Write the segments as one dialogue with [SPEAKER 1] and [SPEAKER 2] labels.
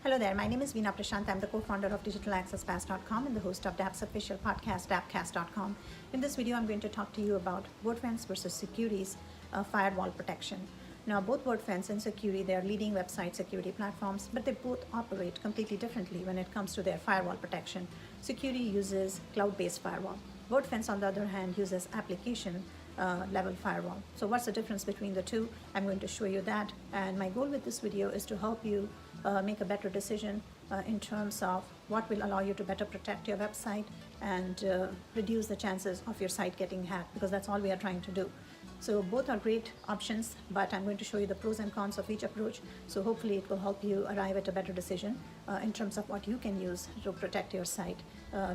[SPEAKER 1] Hello there, my name is Veena Prashant. I'm the co-founder of digitalaccesspass.com and the host of DApp's official podcast, dappcast.com. In this video, I'm going to talk to you about Wordfence versus Sucuri's firewall protection. Now, both Wordfence and Sucuri, they are leading website security platforms, but they both operate completely differently when it comes to their firewall protection. Sucuri uses cloud-based firewall. Wordfence, on the other hand, uses application level firewall. So what's the difference between the two? I'm going to show you that. And my goal with this video is to help you make a better decision in terms of what will allow you to better protect your website and reduce the chances of your site getting hacked, because that's all we are trying to do. So both are great options, but I'm going to show you the pros and cons of each approach. So hopefully it will help you arrive at a better decision in terms of what you can use to protect your site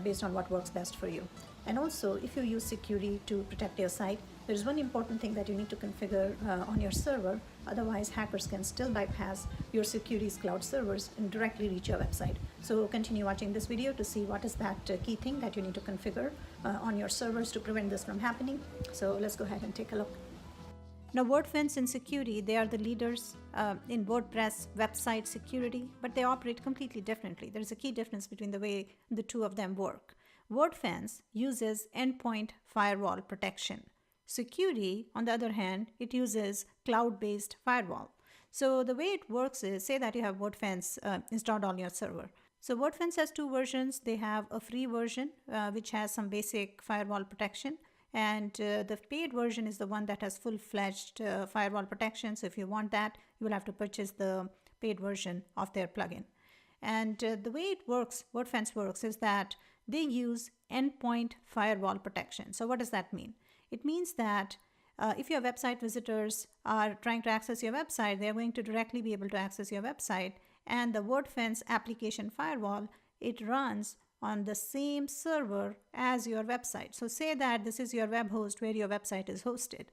[SPEAKER 1] based on what works best for you. And also, if you use Sucuri to protect your site, there's one important thing that you need to configure on your server. Otherwise, hackers can still bypass your Sucuri's cloud servers and directly reach your website. So continue watching this video to see what is that key thing that you need to configure on your servers to prevent this from happening. So let's go ahead and take a look. Now, Wordfence and Sucuri, they are the leaders in WordPress website security, but they operate completely differently. There's a key difference between the way the two of them work. Wordfence uses endpoint firewall protection. Sucuri, on the other hand, it uses cloud-based firewall. So the way it works is, say that you have Wordfence installed on your server. So Wordfence has two versions. They have a free version, which has some basic firewall protection. And the paid version is the one that has full-fledged firewall protection. So if you want that, you will have to purchase the paid version of their plugin. And the way it works, Wordfence works, is that they use endpoint firewall protection. So what does that mean? It means that if your website visitors are trying to access your website, they're going to directly be able to access your website. And the Wordfence application firewall, it runs on the same server as your website. So say that this is your web host where your website is hosted.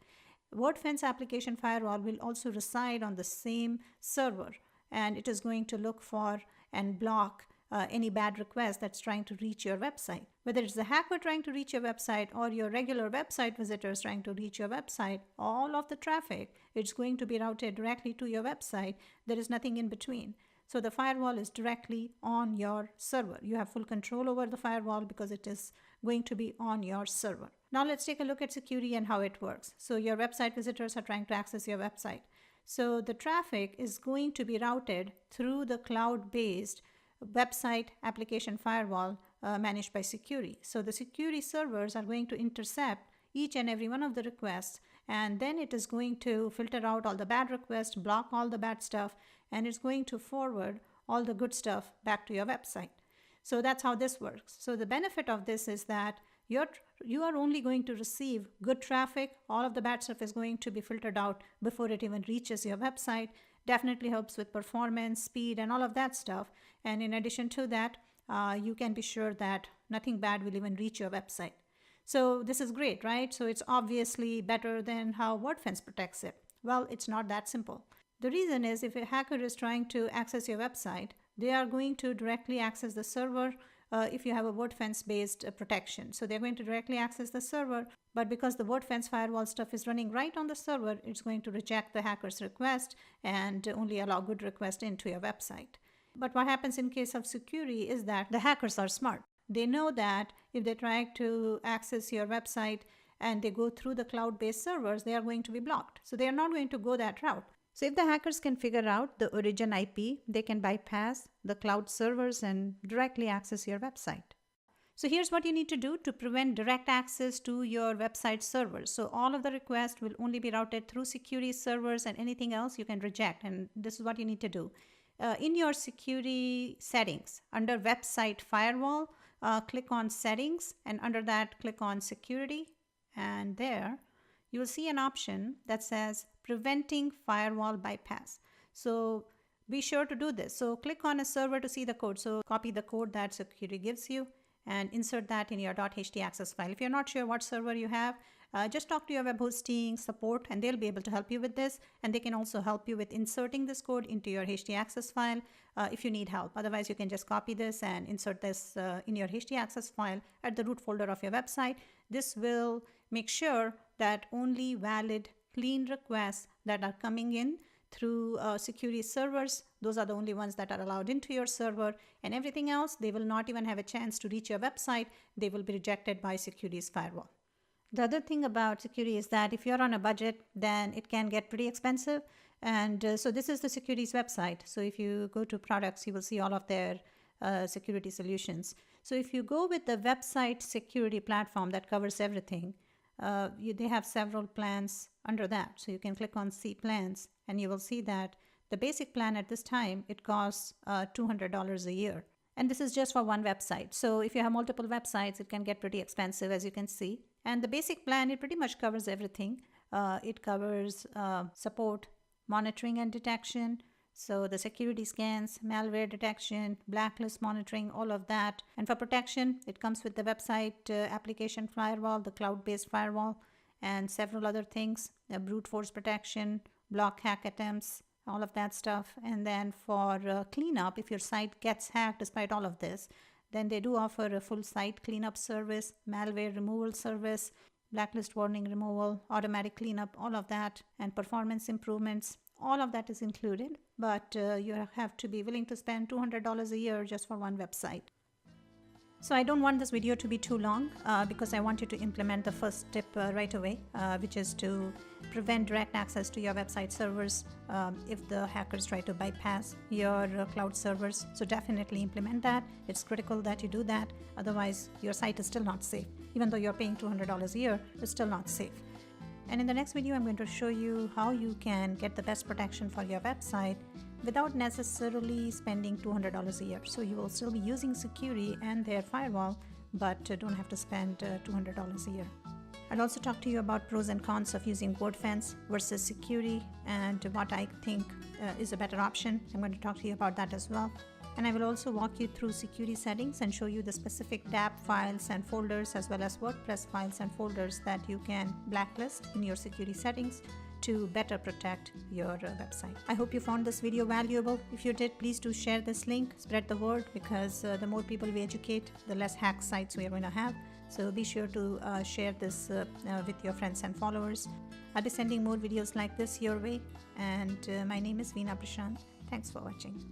[SPEAKER 1] Wordfence application firewall will also reside on the same server, and it is going to look for and block any bad request that's trying to reach your website. Whether it's the hacker trying to reach your website or your regular website visitors trying to reach your website, all of the traffic, it's going to be routed directly to your website. There is nothing in between. So the firewall is directly on your server. You have full control over the firewall because it is going to be on your server. Now let's take a look at Sucuri and how it works. So your website visitors are trying to access your website. So the traffic is going to be routed through the cloud-based website application firewall managed by Sucuri. So the Sucuri servers are going to intercept each and every one of the requests, and then it is going to filter out all the bad requests, block all the bad stuff, and it's going to forward all the good stuff back to your website. So that's how this works. So the benefit of this is that you are only going to receive good traffic. All of the bad stuff is going to be filtered out before it even reaches your website. Definitely helps with performance, speed, and all of that stuff. And in addition to that, you can be sure that nothing bad will even reach your website. So this is great, right? So it's obviously better than how Wordfence protects it. Well, it's not that simple. The reason is, if a hacker is trying to access your website, they are going to directly access the server if you have a Wordfence-based protection. So they're going to directly access the server, but because the Wordfence firewall stuff is running right on the server, it's going to reject the hacker's request and only allow good requests into your website. But what happens in case of Sucuri is that the hackers are smart. They know that if they try to access your website and they go through the cloud-based servers, they are going to be blocked. So they are not going to go that route. So if the hackers can figure out the origin IP, they can bypass the cloud servers and directly access your website. So here's what you need to do to prevent direct access to your website servers. So all of the requests will only be routed through Sucuri servers, and anything else you can reject. And this is what you need to do. In your Sucuri settings, under website firewall, click on settings, and under that click on security, and there you will see an option that says preventing firewall bypass. So be sure to do this. So click on a server to see the code. So copy the code that Sucuri gives you and insert that in your .htaccess file. If you're not sure what server you have, just talk to your web hosting support and they'll be able to help you with this. And they can also help you with inserting this code into your htaccess file if you need help. Otherwise, you can just copy this and insert this in your htaccess file at the root folder of your website. This will make sure that only valid, clean requests that are coming in through Sucuri servers. Those are the only ones that are allowed into your server, and everything else, they will not even have a chance to reach your website. They will be rejected by Sucuri's firewall. The other thing about Sucuri is that if you're on a budget, then it can get pretty expensive. And so this is the Sucuri's website. So if you go to products, you will see all of their security solutions. So if you go with the website security platform that covers everything, they have several plans under that. So you can click on see plans, and you will see that the basic plan at this time, it costs $200 a year. And this is just for one website. So if you have multiple websites, it can get pretty expensive, as you can see. And the basic plan, it pretty much covers everything. It covers support, monitoring and detection. So the security scans, malware detection, blacklist monitoring, all of that. And for protection, it comes with the website application firewall, the cloud-based firewall, and several other things, brute force protection, block hack attempts, all of that stuff. And then for cleanup, if your site gets hacked despite all of this, then they do offer a full site cleanup service, malware removal service, blacklist warning removal, automatic cleanup, all of that, and performance improvements. All of that is included, but you have to be willing to spend $200 a year just for one website. So I don't want this video to be too long because I want you to implement the first step right away, which is to prevent direct access to your website servers if the hackers try to bypass your cloud servers. So definitely implement that. It's critical that you do that. Otherwise, your site is still not safe. Even though you're paying $200 a year, it's still not safe. And in the next video, I'm going to show you how you can get the best protection for your website without necessarily spending $200 a year. So you will still be using Sucuri and their firewall, but don't have to spend $200 a year. I'll also talk to you about pros and cons of using Wordfence versus Sucuri and what I think is a better option. I'm going to talk to you about that as well. And I will also walk you through Sucuri settings and show you the specific tab files and folders as well as WordPress files and folders that you can blacklist in your Sucuri settings to better protect your website. I hope you found this video valuable. If you did, please do share this link, spread the word, because the more people we educate, the less hack sites we are going to have. So be sure to share this with your friends and followers. I'll be sending more videos like this your way. And my name is Veena Prashant. Thanks for watching.